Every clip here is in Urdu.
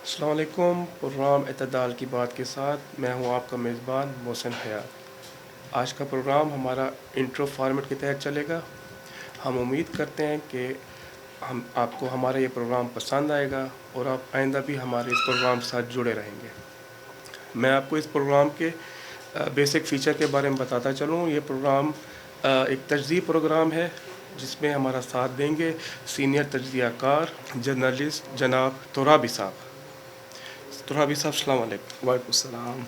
السلام علیکم، پروگرام اعتدال کی بات کے ساتھ میں ہوں آپ کا میزبان محسن حیات۔ آج کا پروگرام ہمارا انٹرو فارمیٹ کے تحت چلے گا۔ ہم امید کرتے ہیں کہ آپ کو ہمارا یہ پروگرام پسند آئے گا اور آپ آئندہ بھی ہمارے اس پروگرام کے ساتھ جڑے رہیں گے۔ میں آپ کو اس پروگرام کے بیسک فیچر کے بارے میں بتاتا چلوں۔ یہ پروگرام ایک تجزیہ پروگرام ہے جس میں ہمارا ساتھ دیں گے سینئر تجزیہ کار جرنلسٹ جناب ترابی صاحب۔ ترابی صاحب السلام علیکم۔ وعلیکم السلام۔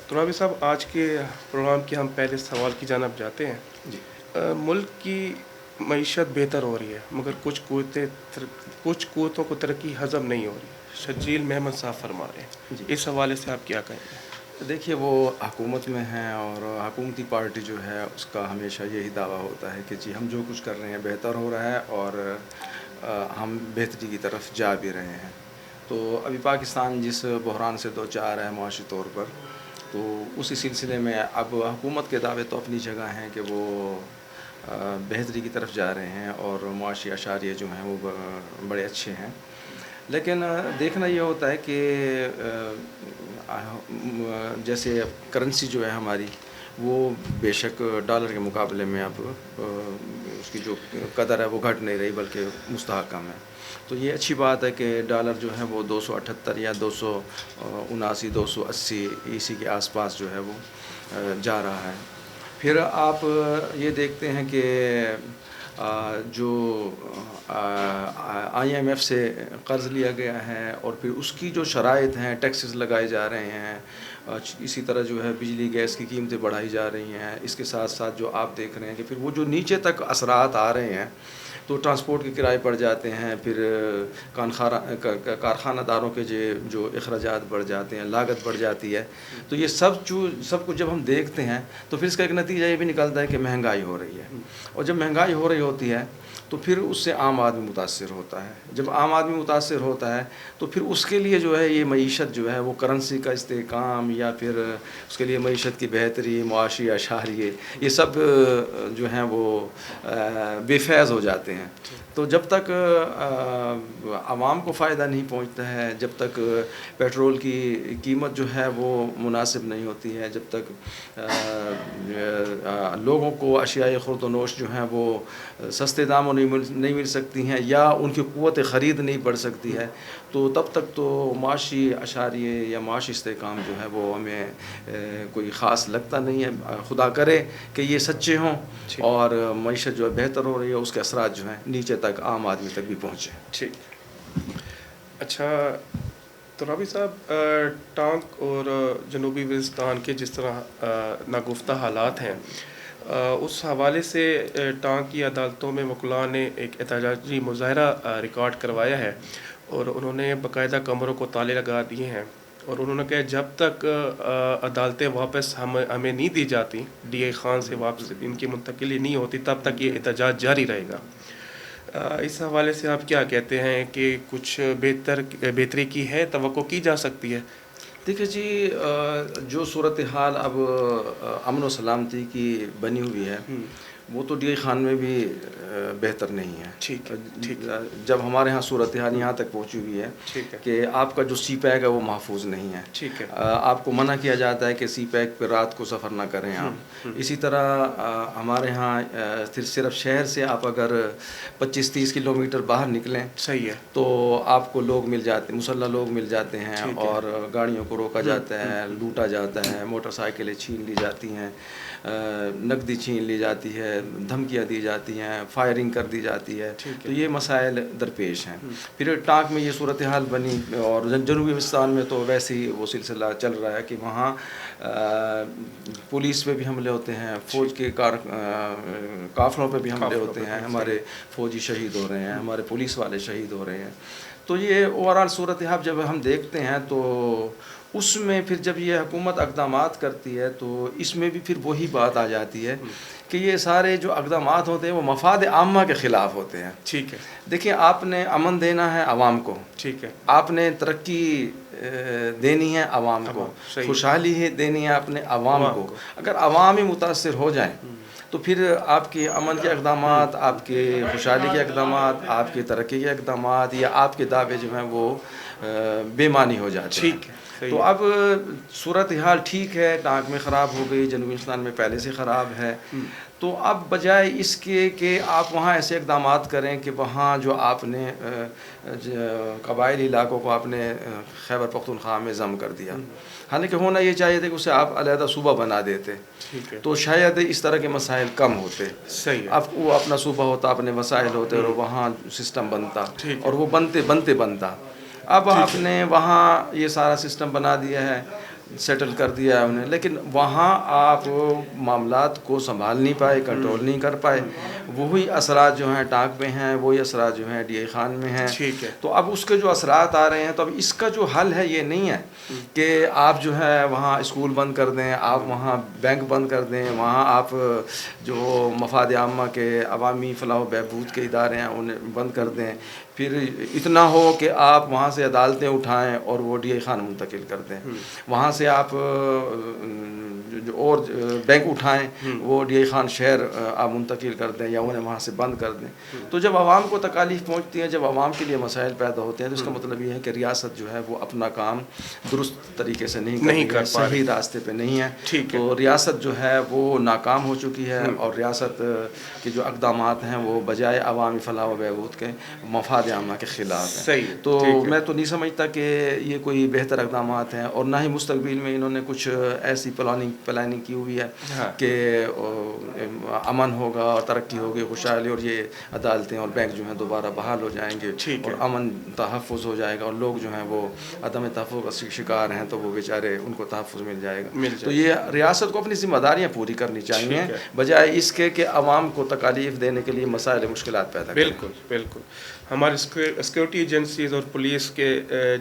ترابی صاحب، آج کے پروگرام کے ہم پہلے سوال کی جانب جاتے ہیں۔ جی ملک کی معیشت بہتر ہو رہی ہے مگر کچھ قوتوں کو ترقی ہضم نہیں ہو رہی۔ شجیل محمد صاحب فرما رہے ہیں، جی اس حوالے سے آپ کیا کہیں گے؟ دیکھیے، وہ حکومت میں ہیں اور حکومتی پارٹی جو ہے اس کا ہمیشہ یہی دعویٰ ہوتا ہے کہ جی ہم جو کچھ کر رہے ہیں بہتر ہو رہا ہے اور ہم بہتری کی طرف جا بھی رہے ہیں۔ تو ابھی پاکستان جس بحران سے دو چار ہے معاشی طور پر، تو اسی سلسلے میں اب حکومت کے دعوے تو اپنی جگہ ہیں کہ وہ بہتری کی طرف جا رہے ہیں اور معاشی اشاریہ جو ہیں وہ بڑے اچھے ہیں۔ لیکن دیکھنا یہ ہوتا ہے کہ جیسے کرنسی جو ہے ہماری وہ بے شک ڈالر کے مقابلے میں اب اس کی جو قدر ہے وہ گھٹ نہیں رہی بلکہ مستحکم ہے۔ تو یہ اچھی بات ہے کہ ڈالر جو ہے وہ 278 یا 279 280 اسی کے آس پاس جو ہے وہ جا رہا ہے۔ پھر آپ یہ دیکھتے ہیں کہ جو آئی ایم ایف سے قرض لیا گیا ہے اور پھر اس کی جو شرائط ہیں، ٹیکسز لگائے جا رہے ہیں، اسی طرح جو ہے بجلی گیس کی قیمتیں بڑھائی جا رہی ہیں۔ اس کے ساتھ ساتھ جو آپ دیکھ رہے ہیں کہ پھر وہ جو نیچے تک اثرات آ رہے ہیں، تو ٹرانسپورٹ کے کرائے بڑھ جاتے ہیں، پھر کارخانہ داروں کے جو اخراجات بڑھ جاتے ہیں، لاگت بڑھ جاتی ہے۔ تو یہ سب کچھ جب ہم دیکھتے ہیں تو پھر اس کا ایک نتیجہ یہ بھی نکلتا ہے کہ مہنگائی ہو رہی ہے، اور جب مہنگائی ہو رہی ہوتی ہے تو پھر اس سے عام آدمی متاثر ہوتا ہے۔ جب عام آدمی متاثر ہوتا ہے تو پھر اس کے لیے جو ہے یہ معیشت جو ہے وہ کرنسی کا استحکام یا پھر اس کے لیے معیشت کی بہتری، معاشی اشاریہ، یہ سب جو ہیں وہ بے فیض ہو جاتے ہیں۔ تو جب تک عوام کو فائدہ نہیں پہنچتا ہے، جب تک پیٹرول کی قیمت جو ہے وہ مناسب نہیں ہوتی ہے، جب تک لوگوں کو اشیاء خورد و نوش جو ہیں وہ سستے داموں نہیں مل سکتی ہیں یا ان کی قوت خرید نہیں بڑھ سکتی ہے، تو تب تک تو معاشی اشاریہ یا معاشی استحکام جو ہے وہ ہمیں کوئی خاص لگتا نہیں ہے۔ خدا کرے کہ یہ سچے ہوں اور معیشت جو ہے بہتر ہو رہی ہے، اس کے اثرات جو ہیں نیچے تک عام آدمی تک بھی پہنچے۔ ٹھیک، اچھا ترابی صاحب، ٹانک اور جنوبی وزستان کے جس طرح ناگفتہ حالات ہیں، اس حوالے سے ٹانک کی عدالتوں میں وکلاء نے ایک احتجاجی مظاہرہ ریکارڈ کروایا ہے اور انہوں نے باقاعدہ کمروں کو تالے لگا دیے ہیں، اور انہوں نے کہا جب تک عدالتیں واپس ہمیں نہیں دی جاتی، ڈی اے خان سے واپس ان کی منتقلی نہیں ہوتی، تب تک یہ احتجاج جاری رہے گا۔ اس حوالے سے آپ کیا کہتے ہیں کہ کچھ بہتری کی ہے، توقع کی جا سکتی ہے؟ دیکھیے جی، جو صورتحال اب امن و سلامتی کی بنی ہوئی ہے وہ تو ڈی اے خان میں بھی بہتر نہیں ہے۔ ٹھیک ہے، جب ہمارے ہاں صورتحال یہاں تک پہنچی ہوئی ہے کہ آپ کا جو سی پیک ہے وہ محفوظ نہیں ہے، ٹھیک ہے، آپ کو منع کیا جاتا ہے کہ سی پیک پہ رات کو سفر نہ کریں آپ۔ اسی طرح ہمارے ہاں صرف شہر سے آپ اگر 25-30 کلومیٹر باہر نکلیں صحیح ہے، تو آپ کو لوگ مل جاتے ہیں، مسلح لوگ مل جاتے ہیں اور گاڑیوں کو روکا جاتا ہے، لوٹا جاتا ہے، موٹر سائیکلیں چھین لی جاتی ہیں، نقدی چھین لی جاتی ہے، دھمکیاں دی جاتی ہیں، فائرنگ کر دی جاتی ہے۔ تو یہ مسائل درپیش ہیں۔ پھر ٹانک میں یہ صورتحال بنی اور جنوبی وزستان میں تو ویسے ہی وہ سلسلہ چل رہا ہے کہ وہاں پولیس پہ بھی حملے ہوتے ہیں، فوج کے قافلوں پہ بھی حملے ہوتے ہیں، ہمارے فوجی شہید ہو رہے ہیں، ہمارے پولیس والے شہید ہو رہے ہیں۔ تو یہ اوورآل صورتحال جب ہم دیکھتے ہیں تو اس میں پھر جب یہ حکومت اقدامات کرتی ہے تو اس میں بھی پھر وہی بات آ جاتی ہے کہ یہ سارے جو اقدامات ہوتے ہیں وہ مفاد عامہ کے خلاف ہوتے ہیں۔ ٹھیک ہے، دیکھیں، آپ نے امن دینا ہے عوام کو، ٹھیک ہے، آپ نے ترقی دینی ہے عوام کو، خوشحالی دینی ہے اپنے عوام کو۔ اگر عوام ہی متاثر ہو جائیں تو پھر آپ کے امن کے اقدامات، آپ کے خوشحالی کے اقدامات، آپ کے ترقی کے اقدامات یا آپ کے دعوے جو ہیں وہ بے معنی ہو جاتے ہیں. ٹھیک ہے. تو اب صورتحال ٹھیک ہے، ٹانک میں خراب ہو گئی، جنوبی ہندوستان میں پہلے سے خراب ہے. تو اب بجائے اس کے کہ آپ وہاں ایسے اقدامات کریں کہ وہاں جو آپ نے قبائلی علاقوں کو آپ نے خیبر پختونخوا میں ضم کر دیا، حالانکہ ہونا یہ چاہیے تھا کہ اسے آپ علیحدہ صوبہ بنا دیتے، تو شاید اس طرح کے مسائل کم ہوتے. صحیح ہے. اب وہ اپنا صوبہ ہوتا، اپنے وسائل ہوتے اور وہاں سسٹم بنتا، اور وہ بنتے بنتا. اب آپ نے وہاں یہ سارا سسٹم بنا دیا ہے، سیٹل کر دیا ہے انہیں، لیکن وہاں آپ معاملات کو سنبھال نہیں پائے، کنٹرول نہیں کر پائے. وہی اثرات جو ہیں ٹانک میں ہیں، وہی اثرات جو ہیں ڈی آئی خان میں ہیں. تو اب اس کے جو اثرات آ رہے ہیں، تو اب اس کا جو حل ہے یہ نہیں ہے کہ آپ جو ہے وہاں اسکول بند کر دیں، آپ وہاں بینک بند کر دیں، وہاں آپ جو مفاد عامہ کے عوامی فلاح و بہبود کے ادارے ہیں انہیں بند کر دیں. پھر اتنا ہو کہ آپ وہاں سے عدالتیں اٹھائیں اور وہ ڈی آئی خان منتقل کر دیں، وہاں سے آپ اور بینک اٹھائیں، وہ ڈی آئی خان شہر آپ منتقل کر دیں یا انہیں وہاں سے بند کر دیں. تو جب عوام کو تکالیف پہنچتی ہیں، جب عوام کے لیے مسائل پیدا ہوتے ہیں، تو اس کا مطلب یہ ہے کہ ریاست جو ہے وہ اپنا کام درست طریقے سے نہیں کر پا رہی، صحیح راستے پہ نہیں ہے. تو ریاست جو ہے وہ ناکام ہو چکی ہے، اور ریاست کے جو اقدامات ہیں وہ بجائے عوامی فلاح و بہبود کے مفاد عامہ کے خلاف ہیں. تو میں تو نہیں سمجھتا کہ یہ کوئی بہتر اقدامات ہیں، اور نہ ہی مستقبل میں انہوں نے کچھ ایسی پلاننگ کی ہوئی ہے کہ امن ہوگا اور ترقی ہوگی، خوشحالی، اور یہ عدالتیں اور بینک جو ہیں دوبارہ بحال ہو جائیں گے، اور امن تحفظ ہو جائے گا، اور لوگ جو ہیں وہ عدم تحفظ کا شکار ہیں تو وہ بیچارے ان کو تحفظ مل جائے گا. تو یہ ریاست کو اپنی ذمہ داریاں پوری کرنی چاہیے، بجائے اس کے کہ عوام کو تکالیف دینے کے لیے مسائل مشکلات پیدا کریں. بالکل. ہماری سیکورٹی ایجنسیز اور پولیس کے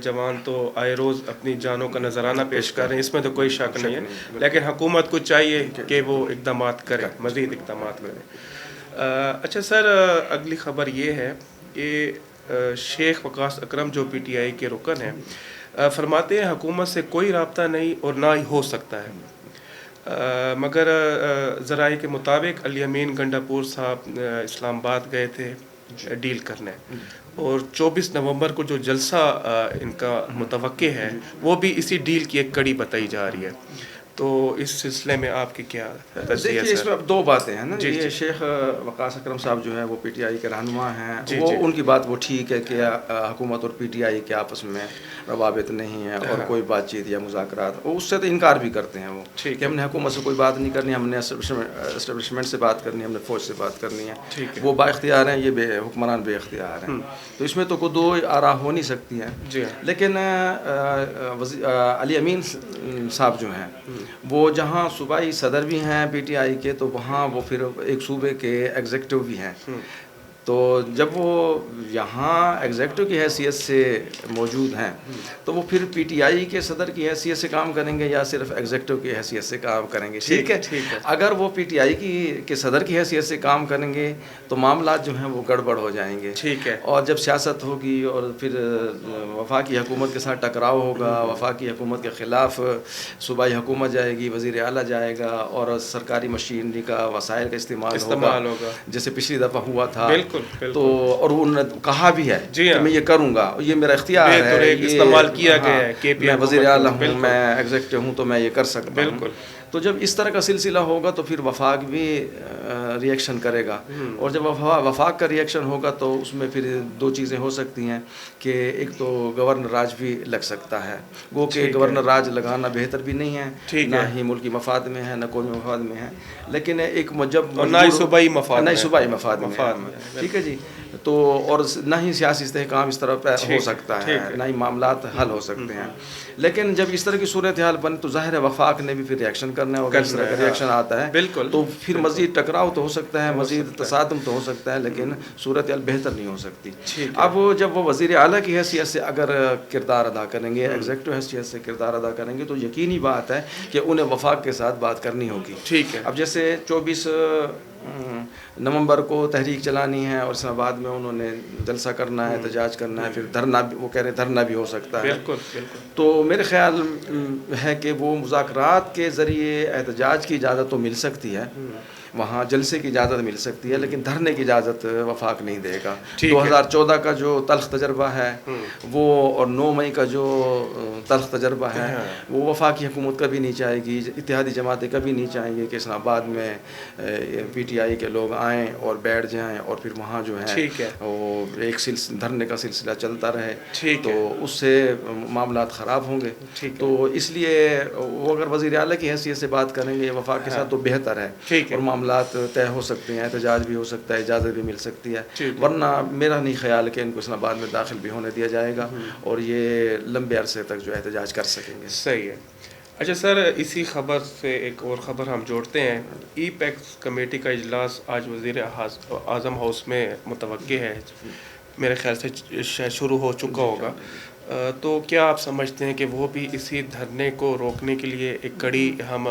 جوان تو آئے روز اپنی جانوں کا نذرانہ پیش کر رہے ہیں، اس میں تو کوئی شک نہیں ہے، لیکن حکومت کو چاہیے کہ وہ اقدامات کرے، مزید اقدامات کرے. اچھا سر، اگلی خبر یہ ہے کہ شیخ وقاص اکرم جو پی ٹی آئی کے رکن ہیں، فرماتے ہیں حکومت سے کوئی رابطہ نہیں اور نہ ہی ہو سکتا ہے، مگر ذرائع کے مطابق علی امین گنڈا پور صاحب اسلام آباد گئے تھے ڈیل کرنے، اور 24 نومبر کو جو جلسہ ان کا متوقع ہے وہ بھی اسی ڈیل کی ایک کڑی بتائی جا رہی ہے. تو اس سلسلے میں آپ کی کیا تجزیہ؟ دیکھیے اس میں اب دو باتیں ہیں نا. یہ شیخ وقاص اکرم صاحب جو ہے وہ پی ٹی آئی کے رہنما ہیں، وہ ان کی بات وہ ٹھیک ہے کہ حکومت اور پی ٹی آئی کے آپس میں روابط نہیں ہے اور کوئی بات چیت یا مذاکرات، اس سے تو انکار بھی کرتے ہیں وہ کہ ہم نے حکومت سے کوئی بات نہیں کرنی، ہم نے اسٹیبلشمنٹ سے بات کرنی ہے، ہم نے فوج سے بات کرنی ہے. وہ با اختیار ہیں، یہ حکمران بے اختیار ہیں. تو اس میں تو کوئی دو آراء ہو نہیں سکتی ہیں. لیکن علی امین صاحب جو ہیں وہ جہاں صوبائی صدر بھی ہیں پی ٹی آئی کے، تو وہاں وہ پھر ایک صوبے کے ایگزیکٹو بھی ہیں. تو جب وہ یہاں ایگزیکٹو کی حیثیت سے موجود ہیں تو وہ پھر پی ٹی آئی کے صدر کی حیثیت سے کام کریں گے یا صرف ایگزیکٹو کی حیثیت سے کام کریں گے؟ ٹھیک ہے. اگر وہ پی ٹی آئی کے صدر کی حیثیت سے کام کریں گے تو معاملات جو ہیں وہ گڑبڑ ہو جائیں گے. ٹھیک ہے. اور جب سیاست ہوگی اور پھر وفاقی حکومت کے ساتھ ٹکراؤ ہوگا، وفاقی حکومت کے خلاف صوبائی حکومت جائے گی، وزیر اعلیٰ جائے گا، اور سرکاری مشینری کا وسائل کا استعمال ہوگا جیسے پچھلی دفعہ ہوا تھا. تو اور انہوں نے کہا بھی ہے کہ میں یہ کروں گا، یہ میرا اختیار ہے، استعمال کیا گیا ہے، میں وزیر اعلیٰ ہوں، میں ایگزیکٹو ہوں، تو میں یہ کر سکتا ہوں. تو جب اس طرح کا سلسلہ ہوگا تو پھر وفاق بھی ری ایکشن کرے گا، اور جب وفاق کا ری ایکشن ہوگا تو اس میں پھر دو چیزیں ہو سکتی ہیں کہ ایک تو گورنر راج بھی لگ سکتا ہے. وہ کہ گورنر راج لگانا بہتر بھی نہیں ہے، نہ ہی ملکی مفاد میں ہے، نہ قومی مفاد میں ہے، لیکن ایک جب نہ ہی صوبائی مفاد میں. ٹھیک ہے جی. تو اور نہ ہی سیاسی استحکام اس طرح پہ ہو سکتا ہے، نہ ہی معاملات حل ہو سکتے ہیں. لیکن جب اس طرح کی صورتحال بنے تو ظاہر ہے وفاق نے بھی پھر ریئیکشن کرنا ہے، اور اس طرح کا ریئیکشن آتا ہے تو پھر مزید ٹکراؤ تو ہو سکتا ہے، مزید تصادم تو ہو سکتا ہے، لیکن صورتحال بہتر نہیں ہو سکتی. اب جب وہ وزیر اعلیٰ کی حیثیت سے اگر کردار ادا کریں گے، ایگزیکٹو حیثیت سے کردار ادا کریں گے، تو یقینی بات ہے کہ انہیں وفاق کے ساتھ بات کرنی ہوگی. ٹھیک ہے. اب جیسے 24 نومبر کو تحریک چلانی ہے اور اسلام آباد میں انہوں نے جلسہ کرنا ہے، احتجاج کرنا ہے، پھر دھرنا، وہ کہہ رہے ہیں دھرنا بھی ہو سکتا ہے. تو میرے خیال ہے کہ وہ مذاکرات کے ذریعے احتجاج کی اجازت تو مل سکتی ہے، وہاں جلسے کی اجازت مل سکتی ہے، لیکن دھرنے کی اجازت وفاق نہیں دے گا۔ ٹھیک ہے۔ 2014 کا جو تلخ تجربہ ہے وہ، اور 9 مئی کا جو تلخ تجربہ ہے وہ وفاقی حکومت کبھی نہیں چاہے گی، اتحادی جماعتیں کبھی نہیں چاہیں گے کہ اسلام آباد میں پی ٹی آئی کے لوگ آئیں اور بیٹھ جائیں اور پھر وہاں جو ہے وہ ایک دھرنے کا سلسلہ چلتا رہے، تو اس سے معاملات خراب ہوں گے۔ تو اس لیے وہ اگر وزیر اعلیٰ کی حیثیت سے بات کریں گے وفاق کے ساتھ تو بہتر ہے، اور معاملات طے ہو سکتے ہیں، احتجاج بھی ہو سکتا ہے، اجازت بھی مل سکتی ہے، ورنہ میرا نہیں خیال کہ ان کو اسلام آباد میں داخل بھی ہونے دیا جائے گا اور یہ لمبے عرصے تک جو احتجاج کر سکیں گے۔ صحیح ہے۔ اچھا سر، اسی خبر سے ایک اور خبر ہم جوڑتے ہیں۔ ای پیکس کمیٹی کا اجلاس آج وزیر اعظم ہاؤس میں متوقع ہے، میرے خیال سے شروع ہو چکا ہوگا، تو کیا آپ سمجھتے ہیں کہ وہ بھی اسی دھرنے کو روکنے کے لیے ایک کڑی، ہم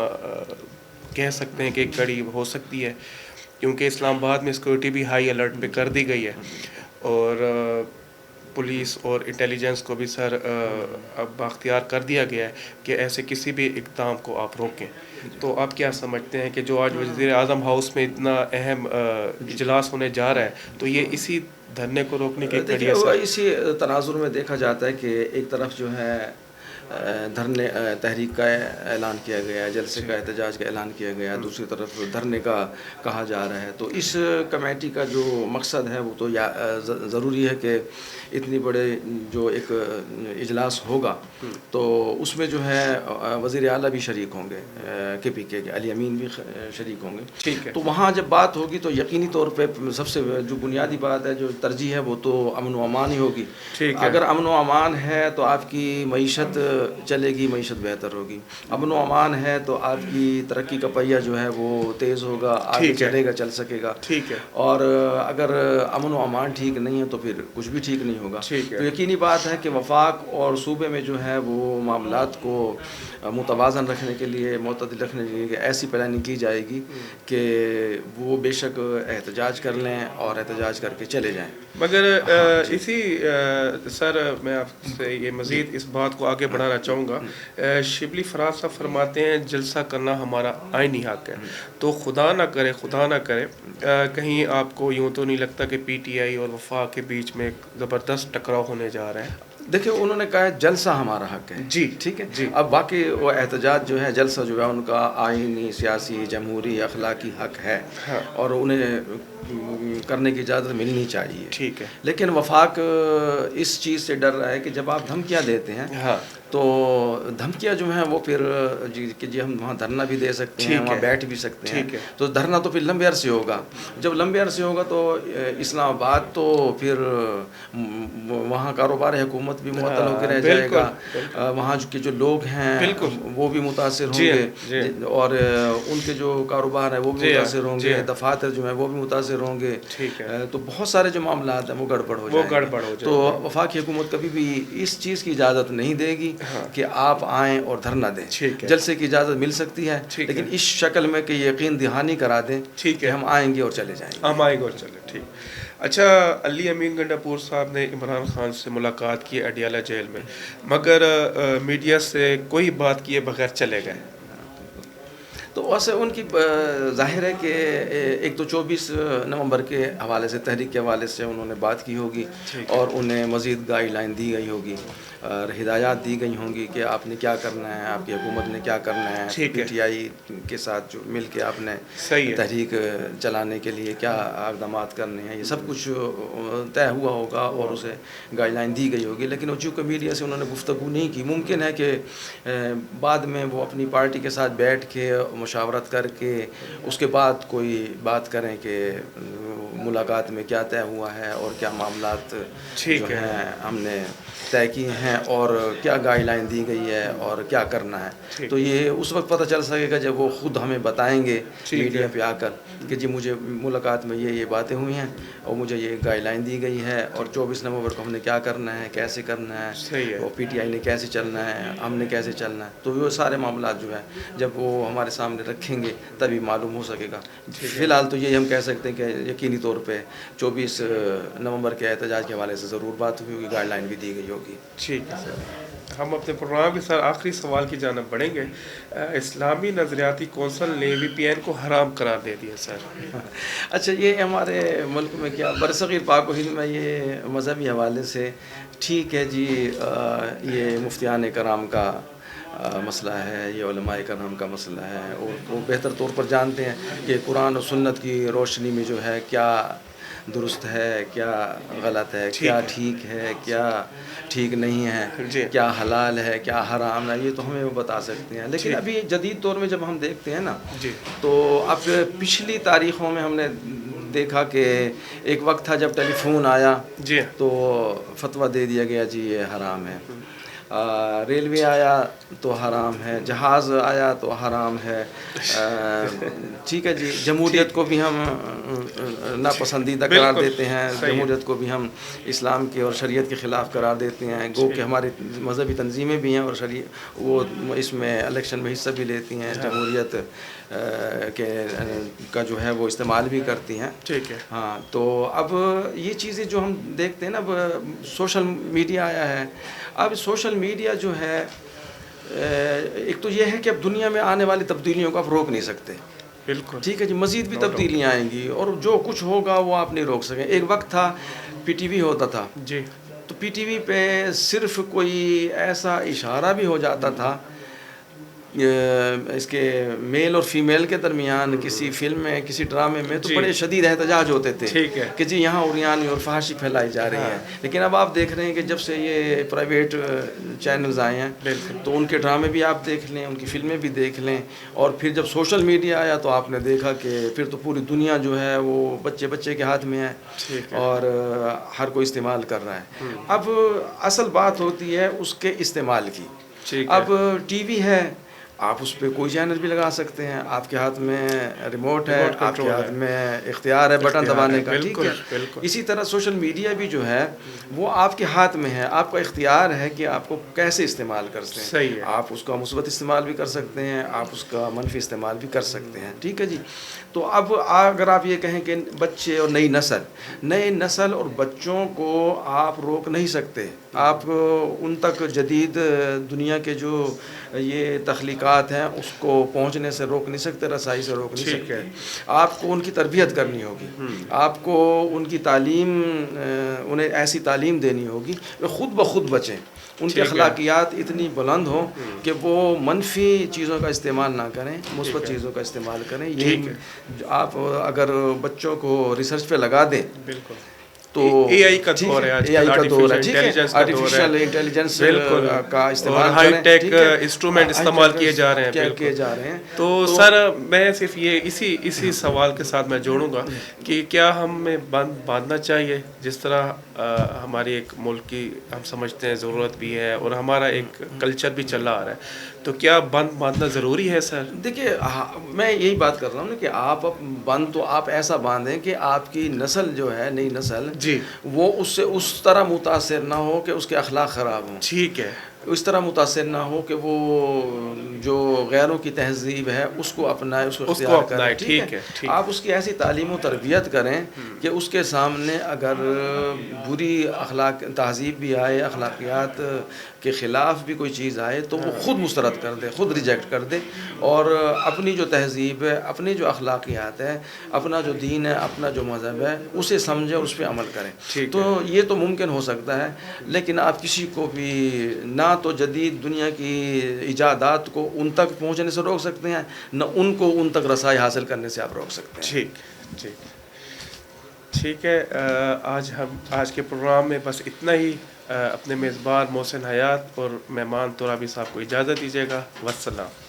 کہہ سکتے ہیں کہ ایک کڑی ہو سکتی ہے، کیونکہ اسلام آباد میں سیکورٹی بھی ہائی الرٹ پہ کر دی گئی ہے، اور پولیس اور انٹیلیجنس کو بھی سر اب باختیار کر دیا گیا ہے کہ ایسے کسی بھی اقدام کو آپ روکیں، تو آپ کیا سمجھتے ہیں کہ جو آج وزیر اعظم ہاؤس میں اتنا اہم اجلاس ہونے جا رہا ہے تو یہ اسی دھرنے کو روکنے کے دیکھیے اسی تناظر میں دیکھا جاتا ہے کہ ایک طرف جو ہے دھرنے تحریک کا اعلان کیا گیا ہے، جلسے کا احتجاج کا اعلان کیا گیا ہے، دوسری طرف دھرنے کا کہا جا رہا ہے، تو اس کمیٹی کا جو مقصد ہے وہ تو ضروری ہے کہ اتنی بڑے جو ایک اجلاس ہوگا تو اس میں جو ہے وزیر اعلیٰ بھی شریک ہوں گے، کے پی کے علی امین بھی شریک ہوں گے، تو وہاں جب بات ہوگی تو یقینی طور پہ سب سے جو بنیادی بات ہے، جو ترجیح ہے وہ تو امن و امان ہی ہوگی۔ اگر امن و امان ہے تو آپ کی معیشت چلے گی، معیشت بہتر ہوگی، امن و امان ہے تو آپ کی ترقی کا پہیہ جو ہے وہ تیز ہوگا، آگے چلے گا، چل سکے گا، اور اگر امن و امان ٹھیک نہیں ہے تو پھر کچھ بھی ٹھیک نہیں ہوگا۔ تو یقینی بات ہے کہ وفاق اور صوبے میں جو ہے وہ معاملات کو متوازن رکھنے کے لیے، معتدل رکھنے کے لیے ایسی پلاننگ کی جائے گی کہ وہ بے شک احتجاج کر لیں اور احتجاج کر کے چلے جائیں۔ مگر اسی سر میں آپ سے یہ مزید اس بات کو آگے بڑھانا چاہوں گا، شبلی فراز صاحب فرماتے ہیں جلسہ کرنا ہمارا آئینی حق ہے، تو خدا نہ کرے کہیں آپ کو یوں تو نہیں لگتا کہ پی ٹی آئی اور وفاق کے بیچ میں ایک زبردست ٹکراؤ ہونے جا رہا ہے؟ دیکھیں انہوں نے کہا ہے جلسہ ہمارا حق ہے، جی ٹھیک ہے، اب باقی وہ احتجاج جو ہے، جلسہ جو ہے ان کا آئینی، سیاسی، جمہوری، اخلاقی حق ہے اور انہیں کرنے کی اجازت ملنی چاہیے، ٹھیک ہے، لیکن وفاق اس چیز سے ڈر رہا ہے کہ جب آپ دھمکیاں دیتے ہیں تو دھمکیاں جو ہیں وہ پھر کہ ہم وہاں دھرنا بھی دے سکتے ہیں، وہاں بیٹھ بھی سکتے ہیں، تو دھرنا تو پھر لمبے عرصے ہوگا، جب لمبے عرصے ہوگا تو اسلام آباد تو پھر وہاں کاروبار حکومت بھی معطل ہو کے رہ جائے گا، وہاں کے جو لوگ ہیں وہ بھی متاثر ہوں گے اور ان کے جو کاروبار ہے وہ بھی متاثر ہوں گے، دفاتر جو ہیں وہ بھی متاثر ہوں گے، تو بہت سارے جو معاملات ہیں وہ گڑبڑ ہو جائیں گے۔ تو وفاقی حکومت کبھی بھی اس چیز کی اجازت نہیں دے گی کہ آپ آئیں اور دھرنا دیں، جلسے کی اجازت مل سکتی ہے لیکن اس شکل میں کہ یقین دہانی کرا دیں کہ ہم آئیں گے اور چلے جائیں گے، ہم آئیں گے اور چلے۔ ٹھیک، اچھا، علی امین گنڈاپور صاحب نے عمران خان سے ملاقات کی اڈیالہ جیل میں، مگر میڈیا سے کوئی بات کیے بغیر چلے گئے، تو ویسے ان کی ظاہر ہے کہ ایک تو 24 نومبر کے حوالے سے، تحریک کے حوالے سے انہوں نے بات کی ہوگی اور انہیں مزید گائیڈ لائن دی گئی ہوگی اور ہدایات دی گئی ہوں گی کہ آپ نے کیا کرنا ہے، آپ کی حکومت نے کیا کرنا ہے، پی ٹی آئی کے ساتھ جو مل کے آپ نے تحریک چلانے کے لیے کیا اقدامات کرنے ہیں، یہ سب کچھ طے ہوا ہوگا اور اسے گائیڈ لائن دی گئی ہوگی، لیکن چونکہ میڈیا سے انہوں نے گفتگو نہیں کی، ممکن ہے کہ بعد میں وہ اپنی پارٹی کے ساتھ بیٹھ کے مشاورت کر کے اس کے بعد کوئی بات کریں کہ ملاقات میں کیا طے ہوا ہے اور کیا معاملات جو ہیں ہم نے طے کیے ہیں اور کیا گائیڈ لائن دی گئی ہے اور کیا کرنا ہے، تو یہ اس وقت پتہ چل سکے گا جب وہ خود ہمیں بتائیں گے میڈیا پہ آ کر کہ جی مجھے ملاقات میں یہ باتیں ہوئی ہیں اور مجھے یہ گائیڈ لائن دی گئی ہے اور 24 نومبر کو ہم نے کیا کرنا ہے، کیسے کرنا ہے، اور پی ٹی آئی نے کیسے چلنا ہے، ہم نے کیسے چلنا ہے، تو وہ سارے معاملات جو ہے جب وہ ہمارے سامنے رکھیں گے تبھی معلوم ہو سکے گا۔ فی الحال تو یہی ہم کہہ سکتے ہیں کہ یقینی طور پہ 24 نومبر کے احتجاج کے حوالے سے ضرور بات ہوئی ہوگی، گائیڈ لائن بھی دی گئی ہوگی۔ ٹھیک ہے سر۔ ہم اپنے پروگرام کے ساتھ آخری سوال کی جانب بڑھیں گے. اسلامی نظریاتی کونسل نے VPN کو حرام قرار دے دیا سر. اچھا، یہ ہمارے ملک میں کیا برصغیر پاک و ہند میں یہ مذہبی حوالے سے ٹھیک ہے جی، یہ مفتیان کرام کا مسئلہ ہے، یہ علماء کرام کا مسئلہ ہے، اور وہ بہتر طور پر جانتے ہیں کہ قرآن و سنت کی روشنی میں جو ہے کیا درست ہے، کیا غلط ہے، کیا ٹھیک ہے، کیا ٹھیک نہیں ہے، کیا حلال ہے، کیا حرام ہے، یہ تو ہمیں وہ بتا سکتے ہیں. لیکن ابھی جدید دور میں جب ہم دیکھتے ہیں نا، تو اب پچھلی تاریخوں میں ہم نے دیکھا کہ ایک وقت تھا جب ٹیلی فون آیا تو فتویٰ دے دیا گیا جی یہ حرام ہے. ریلوے آیا تو حرام ہے، جہاز آیا تو حرام ہے. ٹھیک ہے جی، جمہوریت کو بھی ہم ناپسندیدہ قرار دیتے ہیں، جمہوریت کو بھی ہم اسلام کے اور شریعت کے خلاف قرار دیتے ہیں. گو کہ ہماری مذہبی تنظیمیں بھی ہیں اور وہ اس میں الیکشن میں حصہ بھی لیتی ہیں، جمہوریت کا جو ہے وہ استعمال بھی کرتی ہیں. ٹھیک ہے. ہاں، تو اب یہ چیزیں جو ہم دیکھتے ہیں نا، اب سوشل میڈیا آیا ہے. اب سوشل میڈیا جو ہے، ایک تو یہ ہے کہ اب دنیا میں آنے والی تبدیلیوں کو آپ روک نہیں سکتے. بالکل. ٹھیک ہے جی، مزید بھی تبدیلیاں آئیں گی اور جو کچھ ہوگا وہ آپ نہیں روک سکیں. ایک وقت تھا PTV ہوتا تھا جی، تو PTV پہ صرف کوئی ایسا اشارہ بھی ہو جاتا تھا اس کے میل اور فیمیل کے درمیان کسی فلم میں، کسی ڈرامے میں، تو بڑے شدید احتجاج ہوتے تھے کہ جی یہاں عریانی اور فحاشی پھیلائی جا رہی ہے. لیکن اب آپ دیکھ رہے ہیں کہ جب سے یہ پرائیویٹ چینلز آئے ہیں تو ان کے ڈرامے بھی آپ دیکھ لیں، ان کی فلمیں بھی دیکھ لیں. اور پھر جب سوشل میڈیا آیا تو آپ نے دیکھا کہ پھر تو پوری دنیا جو ہے وہ بچے کے ہاتھ میں ہے اور ہر کوئی استعمال کر رہا ہے. اب اصل بات ہوتی ہے اس کے استعمال کی. اب TV ہے، آپ اس پہ کوئی چینل بھی لگا سکتے ہیں، آپ کے ہاتھ میں ریموٹ ہے، آپ کے ہاتھ میں اختیار ہے بٹن دبانے کا. ٹھیک ہے. اسی طرح سوشل میڈیا بھی جو ہے وہ آپ کے ہاتھ میں ہے، آپ کا اختیار ہے کہ آپ کو کیسے استعمال کرتے ہیں. صحیح ہے. آپ اس کا مثبت استعمال بھی کر سکتے ہیں، آپ اس کا منفی استعمال بھی کر سکتے ہیں. ٹھیک ہے جی. تو اب اگر آپ یہ کہیں کہ بچے اور نئی نسل اور بچوں کو آپ روک نہیں سکتے، آپ ان تک جدید دنیا کے جو یہ تخلیقات ہیں اس کو پہنچنے سے روک نہیں سکتے، رسائی سے روک نہیں سکتے. آپ کو ان کی تربیت کرنی ہوگی، آپ کو ان کی تعلیم، انہیں ایسی تعلیم دینی ہوگی کہ خود بخود بچیں، ان کی اخلاقیات اتنی بلند ہوں کہ وہ منفی چیزوں کا استعمال نہ کریں، مثبت چیزوں کا استعمال کریں. یہ آپ اگر بچوں کو ریسرچ پہ لگا دیں تو AI کا دور ہے، آج کل آرٹیفیشل انٹیلیجنس کا استعمال، اور ہائی ٹیک انسٹرومنٹ استعمال کیے جا رہے ہیں. تو سر میں صرف یہ اسی سوال کے ساتھ میں جوڑوں گا کہ کیا ہمیں بند باندھنا چاہیے، جس طرح ہماری ایک ملک کی ہم سمجھتے ہیں ضرورت بھی ہے اور ہمارا ایک کلچر بھی چلا آ رہا ہے، تو کیا بند باندھنا ضروری ہے سر؟ دیکھیے، میں یہی بات کر رہا ہوں نا کہ آپ بند تو آپ ایسا باندھیں کہ آپ کی نسل جو ہے، نئی نسل وہ اس سے اس طرح متاثر نہ ہو کہ اس کے اخلاق خراب ہوں. ٹھیک ہے. اس طرح متاثر نہ ہو کہ وہ جو غیروں کی تہذیب ہے اس کو اپنائے، اس کو اختیار کرے. ٹھیک ہے. آپ اس کی ایسی تعلیم و تربیت کریں کہ اس کے سامنے اگر بری تہذیب بھی آئے، اخلاقیات کے خلاف بھی کوئی چیز آئے تو وہ خود مسترد کر دے، خود ریجیکٹ کر دے، اور اپنی جو تہذیب ہے، اپنی جو اخلاقیات ہے، اپنا جو دین ہے، اپنا جو مذہب ہے، اسے سمجھے اور اس پہ عمل کریں. تو یہ تو ممکن ہو سکتا ہے. لیکن آپ کسی کو بھی نہ تو جدید دنیا کی ایجادات کو ان تک پہنچنے سے روک سکتے ہیں، نہ ان کو ان تک رسائی حاصل کرنے سے آپ روک سکتے ہیں. ٹھیک ہے. آج کے پروگرام میں بس اتنا ہی. اپنے میزبان محسن حیات اور مہمان ترابی صاحب کو اجازت دیجیے گا. والسلام.